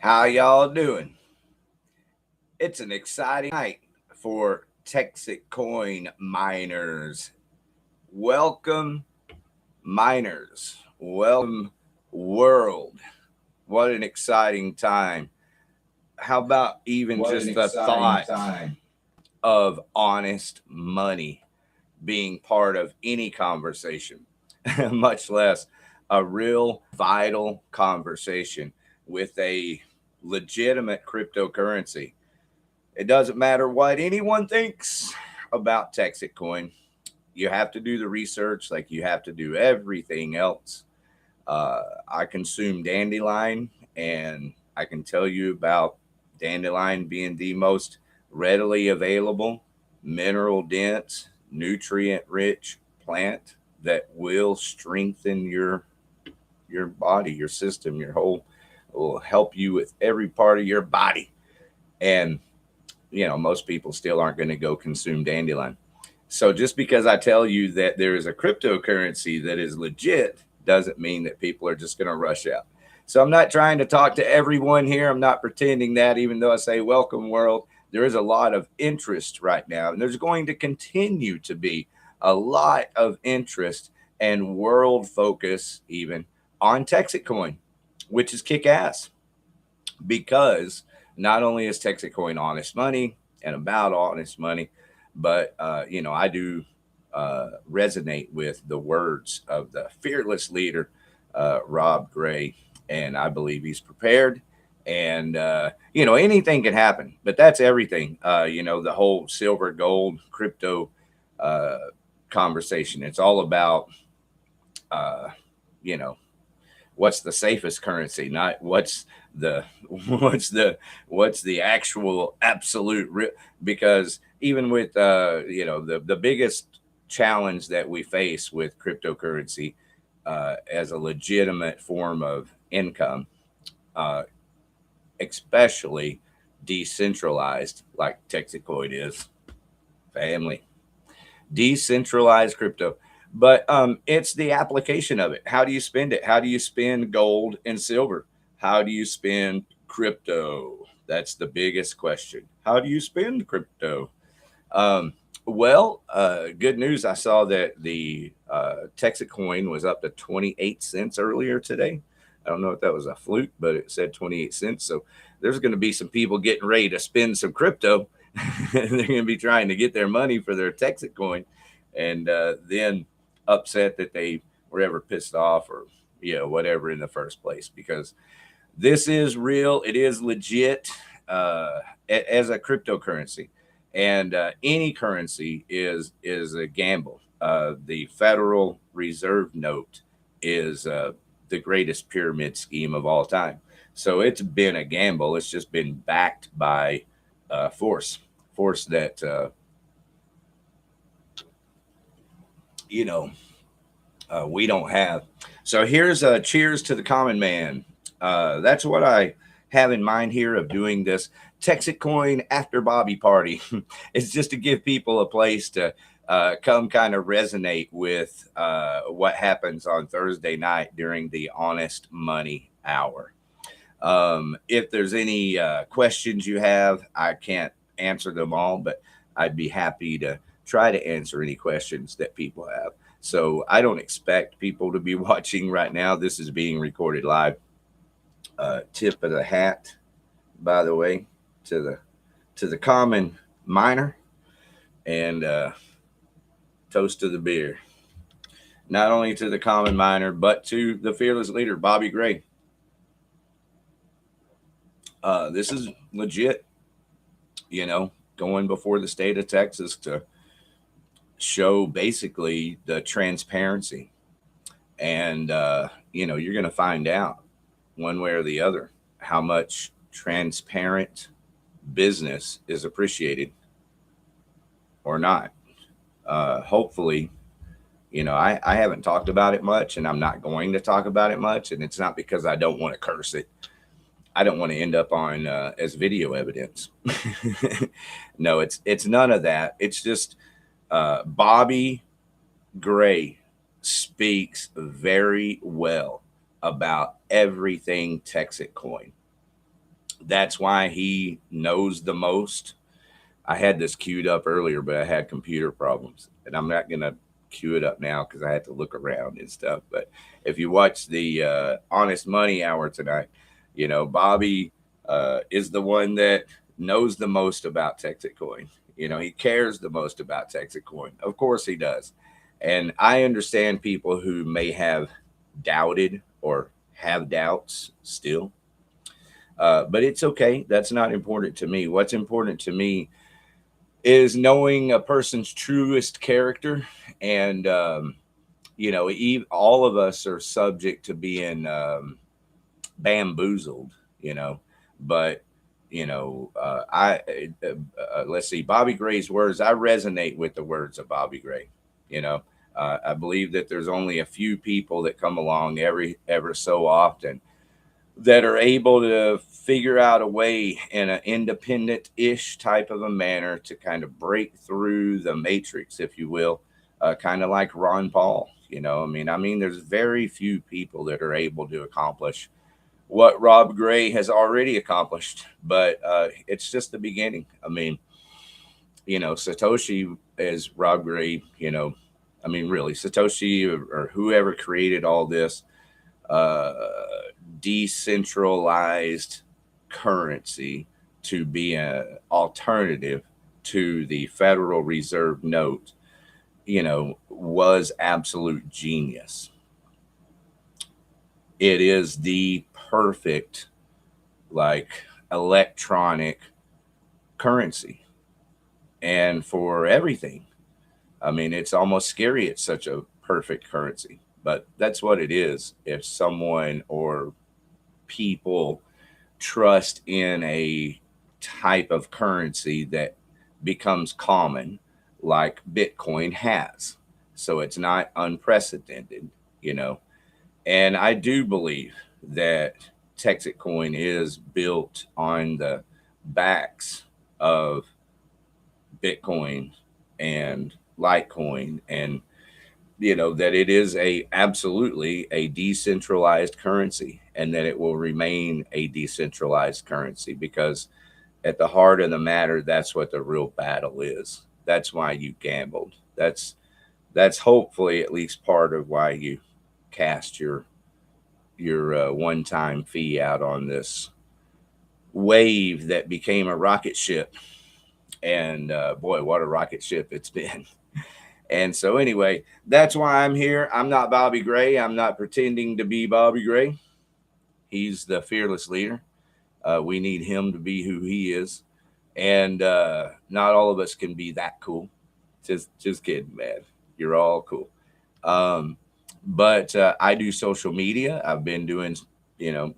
How y'all doing? It's an exciting night for TEXITcoin miners. Welcome, miners. Welcome, world. What an exciting time. How about even just the thought of honest money being part of any conversation, much less a real vital conversation with a legitimate cryptocurrency. It doesn't matter what anyone thinks about TEXITcoin. You have to do the research like you have to do everything else. I consume dandelion, and I can tell you about dandelion being the most readily available, mineral dense, nutrient rich plant that will strengthen your body, your system, your whole, will help you with every part of your body. And most people still aren't going to go consume dandelion. So just because I tell you that there is a cryptocurrency that is legit doesn't mean that people are just going to rush out. So I'm not trying to talk to everyone here. I'm not pretending that, even though I say welcome world. There is a lot of interest right now, and there's going to continue to be a lot of interest and world focus even on TEXITcoin, which is kick ass, because not only is TEXITcoin honest money and about honest money, but I do resonate with the words of the fearless leader, Rob Gray, and I believe he's prepared. And anything can happen, but that's everything. The whole silver, gold, crypto conversation. It's all about uh, you know what's the safest currency, not what's the what's the actual absolute because even with the biggest challenge that we face with cryptocurrency as a legitimate form of income, uh, especially decentralized like TEXITcoin is, family, decentralized crypto. But it's the application of it. How do you spend it? How do you spend gold and silver? How do you spend crypto? That's the biggest question. How do you spend crypto? Um, good news. I saw that the Texas coin was up to 28 cents earlier today. I don't know if that was a fluke, but it said 28 cents. So there's going to be some people getting ready to spend some crypto. They're going to be trying to get their money for their Texas coin, and then upset that they were ever pissed off or whatever in the first place, because this is real. It is legit as a cryptocurrency, and any currency is a gamble. The Federal Reserve note is the greatest pyramid scheme of all time. So it's been a gamble. It's just been backed by force that you know we don't have. So here's a cheers to the common man. That's what I have in mind here of doing this TEXITcoin after Bobby party. It's just to give people a place to come kind of resonate with what happens on Thursday night during the honest money hour. If there's any questions you have, I can't answer them all, but I'd be happy to try to answer any questions that people have. So I don't expect people to be watching right now. This is being recorded live. Tip of the hat, by the way, to the common miner, and toast to the beer. Not only to the common miner, but to the fearless leader, Bobby Gray. This is legit, going before the state of Texas to show basically the transparency. And, you're going to find out one way or the other how much transparent business is appreciated or not. Hopefully, I haven't talked about it much, and I'm not going to talk about it much. And it's not because I don't want to curse it. I don't want to end up on as video evidence. No, it's none of that. It's just Bobby Gray speaks very well about everything TEXITcoin. That's why he knows the most. I had this queued up earlier, but I had computer problems, and I'm not gonna queue it up now because I had to look around and stuff. But if you watch the Honest Money Hour tonight, you know Bobby is the one that knows the most about TEXITcoin. You know, he cares the most about TEXITcoin. Of course, he does, and I understand people who may have doubted or have doubts still. But it's okay. That's not important to me. What's important to me is knowing a person's truest character. And, you know, all of us are subject to being bamboozled, you know. But, you know, let's see, Bobby Gray's words, I resonate with the words of Bobby Gray, you know. I believe that there's only a few people that come along ever so often that are able to figure out a way in an independent-ish type of a manner to kind of break through the matrix, if you will, kind of like Ron Paul. You know, I mean, there's very few people that are able to accomplish what Rob Gray has already accomplished, but it's just the beginning. I mean, you know, Satoshi is Rob Gray. You know, I mean, really, Satoshi or whoever created all this uh, decentralized currency to be an alternative to the Federal Reserve note, you know, was absolute genius. It is the perfect, like, electronic currency and for everything. I mean, it's almost scary. It's such a perfect currency, but that's what it is. If someone or people trust in a type of currency that becomes common, like Bitcoin has. So it's not unprecedented, you know. And I do believe that TexitCoin is built on the backs of Bitcoin and Litecoin, and you know that it is a absolutely a decentralized currency, and that it will remain a decentralized currency because at the heart of the matter, that's what the real battle is. That's why you gambled. That's hopefully at least part of why you cast your one-time fee out on this wave that became a rocket ship. And boy, what a rocket ship it's been. And so, anyway, that's why I'm here. I'm not Bobby Gray. I'm not pretending to be Bobby Gray. He's the fearless leader. We need him to be who he is. And not all of us can be that cool. Just kidding, man. You're all cool. Um, but I do social media. I've been doing, you know,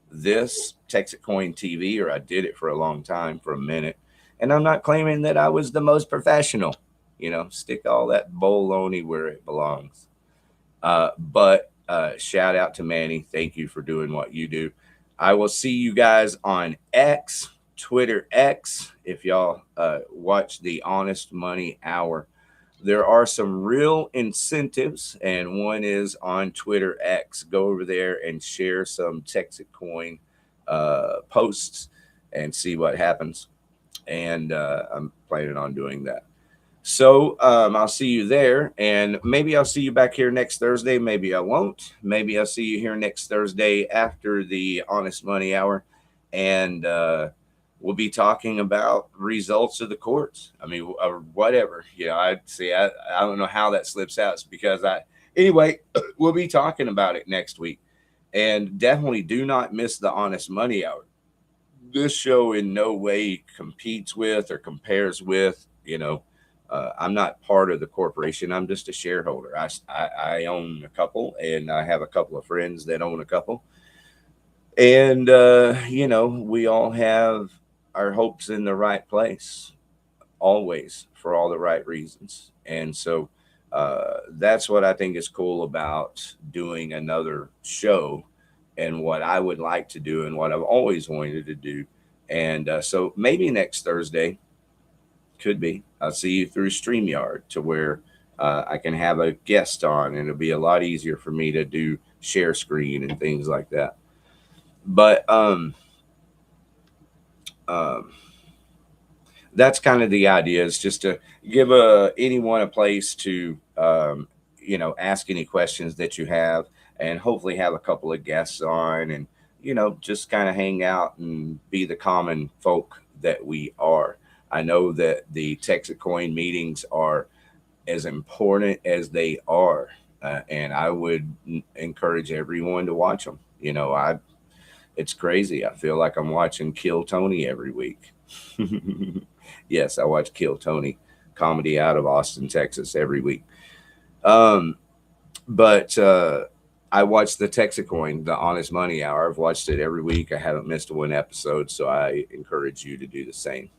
this TEXITcoin TV, or I did it for a long time, for a minute. And I'm not claiming that I was the most professional. You know, stick all that bologna where it belongs. But shout out to Manny. Thank you for doing what you do. I will see you guys on X, Twitter X. If y'all watch the Honest Money Hour, there are some real incentives, and one is on Twitter X. Go over there and share some TEXITcoin posts and see what happens. And I'm planning on doing that. So I'll see you there, and maybe I'll see you back here next Thursday. Maybe I won't. Maybe I'll see you here next Thursday after the Honest Money Hour, and we'll be talking about results of the courts. I mean, or whatever. You know, I see. I don't know how that slips out. It's because anyway, we'll be talking about it next week, and definitely do not miss the Honest Money Hour. This show in no way competes with or compares with, you know. I'm not part of the corporation. I'm just a shareholder. I own a couple, and I have a couple of friends that own a couple. And, you know, we all have our hopes in the right place, always, for all the right reasons. And so that's what I think is cool about doing another show, and what I would like to do and what I've always wanted to do. And so maybe next Thursday, could be, I'll see you through StreamYard, to where I can have a guest on, and it'll be a lot easier for me to do share screen and things like that. But That's kind of the idea, is just to give anyone a place to, ask any questions that you have, and hopefully have a couple of guests on, and, just kind of hang out and be the common folk that we are. I know that the TEXITcoin meetings are as important as they are. And I would encourage everyone to watch them. It's crazy. I feel like I'm watching Kill Tony every week. Yes, I watch Kill Tony comedy out of Austin, Texas every week. But I watch the TEXITcoin, the Honest Money Hour. I've watched it every week. I haven't missed one episode, so I encourage you to do the same.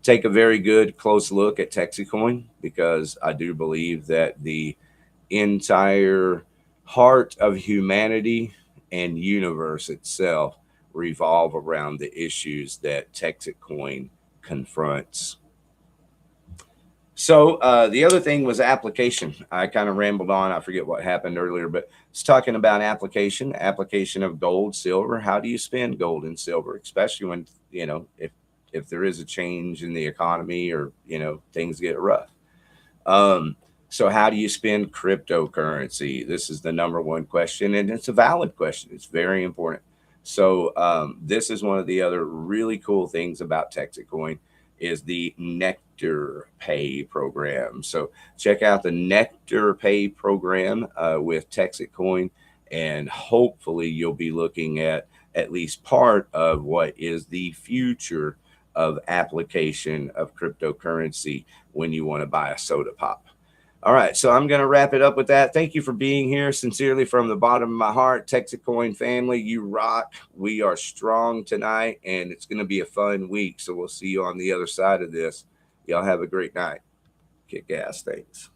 Take a very good close look at TEXITcoin, because I do believe that the entire heart of humanity and universe itself revolve around the issues that TEXITcoin confronts. So the other thing was application. I kind of rambled on. I forget what happened earlier, but it's talking about application of gold, silver. How do you spend gold and silver, especially when, if there is a change in the economy, or, things get rough. So how do you spend cryptocurrency? This is the number one question, and it's a valid question. It's very important. So this is one of the other really cool things about TEXITcoin, is the Nectar Pay program. So check out the Nectar Pay program with TEXITcoin, and hopefully you'll be looking at least part of what is the future of application of cryptocurrency when you want to buy a soda pop. All right, so I'm going to wrap it up with that. Thank you for being here. Sincerely, from the bottom of my heart, TEXITcoin family, you rock. We are strong tonight, and it's going to be a fun week. So we'll see you on the other side of this. Y'all have a great night. Kick ass. Thanks.